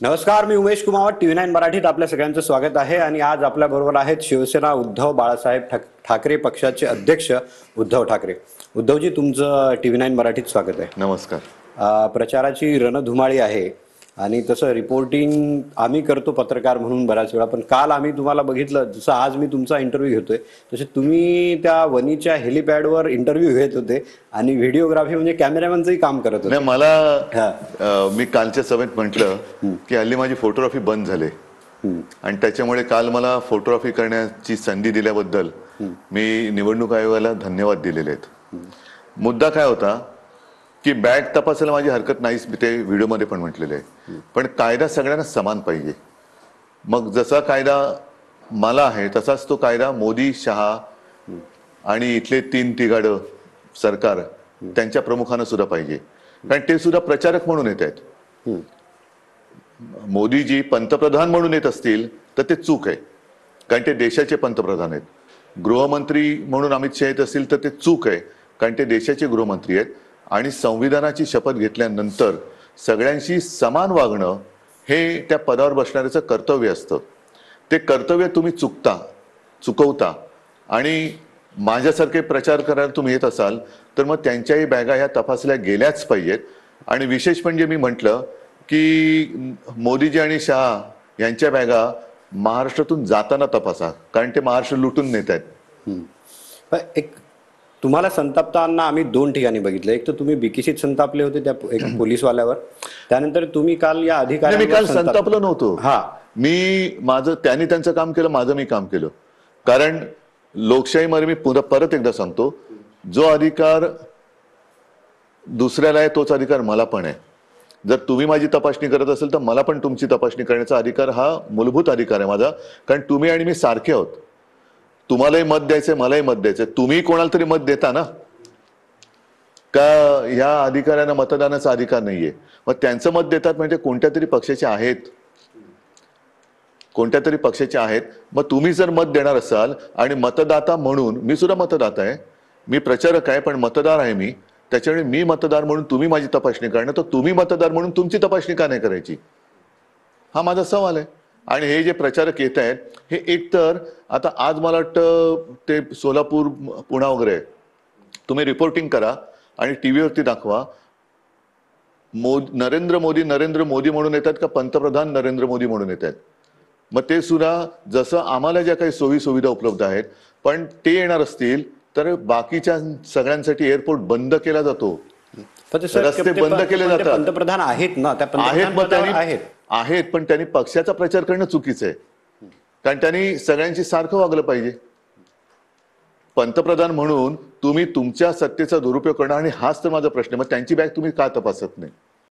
नमस्कार, मी उमेश कुमावत. TV9 मराठीत आपल्या सगळ्यांचं स्वागत आहे. आणि आज आपल्या बरोबर आहेत शिवसेना उद्धव बाळासाहेब ठाकरे पक्षाचे अध्यक्ष उद्धव ठाकरे. उद्धवजी, तुमचं TV9 मराठीत स्वागत आहे. नमस्कार. प्रचाराची रणधुमाळी आहे आणि तसं रिपोर्टिंग आम्ही करतो पत्रकार म्हणून बऱ्याच वेळा, पण काल आम्ही तुम्हाला बघितलं, जसं आज मी तुमचा इंटरव्ह्यू घेतोय तसे तुम्ही त्या वणीच्या हेलिपॅडवर इंटरव्ह्यू घेत होते आणि व्हिडिओग्राफी म्हणजे कॅमेरामॅनचंही काम करत होते. मी कालच्या सभेत म्हटलं की हल्ली माझी फोटोग्राफी बंद झाली आणि त्याच्यामुळे काल मला फोटोग्राफी करण्याची संधी दिल्याबद्दल मी निवडणूक आयोगाला धन्यवाद दिलेले आहेत. मुद्दा काय होता की बॅग तपासायला माझी हरकत नाहीच, मी ते व्हिडिओमध्ये पण म्हटलेले आहे, पण कायदा सगळ्यांना समान पाहिजे. मग जसा कायदा मला आहे तसाच तो कायदा मोदी, शहा आणि इथले 3 तिघाडं सरकार त्यांच्या प्रमुखांना सुद्धा पाहिजे, कारण ते सुद्धा प्रचारक म्हणून येत आहेत. मोदीजी पंतप्रधान म्हणून येत असतील तर ते चूक आहे, कारण ते देशाचे पंतप्रधान आहेत. गृहमंत्री म्हणून अमित शहा येत असतील तर ते चूक आहे, कारण ते देशाचे गृहमंत्री आहेत. आणि संविधानाची शपथ घेतल्यानंतर सगळ्यांशी समान वागणं हे त्या पदावर बसणाऱ्याचं कर्तव्य असतं. ते कर्तव्य तुम्ही चुकवता आणि माझ्यासारखे प्रचार करायला तुम्ही येत असाल तर मग त्यांच्याही बॅगा ह्या तपासल्या गेल्याच पाहिजेत. आणि विशेष म्हणजे मी म्हटलं की मोदीजी आणि शहा यांच्या बॅगा महाराष्ट्रातून जाताना तपासा, कारण ते महाराष्ट्र लुटून नेत आहेत. एक तुम्हाला संतापताना आम्ही 2 ठिकाणी बघितलं. एक तर तुम्ही बिकीशीत संतापले होते त्या एक पोलीसवाल्यावर, त्यानंतर तुम्ही काल या अधिकाऱ्यांवर. मी काल संतापलो नव्हतो. मी माझं त्यांनी त्यांचं काम केलं, माझं मी काम केलं. कारण लोकशाहीमध्ये मी परत एकदा सांगतो, जो अधिकार दुसऱ्याला आहे तोच अधिकार मला पण आहे. जर तुम्ही माझी तपासणी करत असेल तर मला पण तुमची तपासणी करण्याचा अधिकार हा मूलभूत अधिकार आहे माझा, कारण तुम्ही आणि मी सारखे आहोत. तुम्हालाही मत द्यायचंय, मलाही मत द्यायचंय. तुम्ही कोणाला तरी मत देता ना, का ह्या अधिकाऱ्यांना मतदानाचा अधिकार नाहीये? मग त्यांचं मत देतात म्हणजे कोणत्या तरी पक्षाचे आहेत. मग तुम्ही जर मत देणार असाल आणि मतदाता म्हणून, मी सुद्धा मतदाता आहे, मी प्रचारक आहे पण मतदार आहे मी, त्याच्यामुळे मी मतदार म्हणून तुम्ही माझी तपासणी करणं, तर तुम्ही मतदार म्हणून तुमची तपासणी का नाही करायची, हा माझा सवाल आहे. आणि हे जे प्रचारक येत आहेत हे एकतर आता आज मला वाटतं ते सोलापूर, पुणा वगैरे तुम्ही रिपोर्टिंग करा आणि टीव्हीवरती दाखवा. नरेंद्र मोदी म्हणून येतात का पंतप्रधान नरेंद्र मोदी म्हणून येत आहेत? मग ते सुद्धा जसं आम्हाला ज्या काही सोयी सुविधा उपलब्ध आहेत, पण ते येणार असतील तर बाकीच्या सगळ्यांसाठी एअरपोर्ट बंद केला जातो, रस्ते बंद केले जातात. पंतप्रधान आहेत ना, आहेत पण त्यांनी पक्षाचा प्रचार करणं चुकीचं आहे, कारण त्यांनी सगळ्यांशी सारखं वागलं पाहिजे. पंतप्रधान म्हणून तुम्ही तुमच्या सत्तेचा दुरुपयोग करणं, आणि हाच तर माझा प्रश्न. मग त्यांची बॅग तुम्ही का तपासत नाही?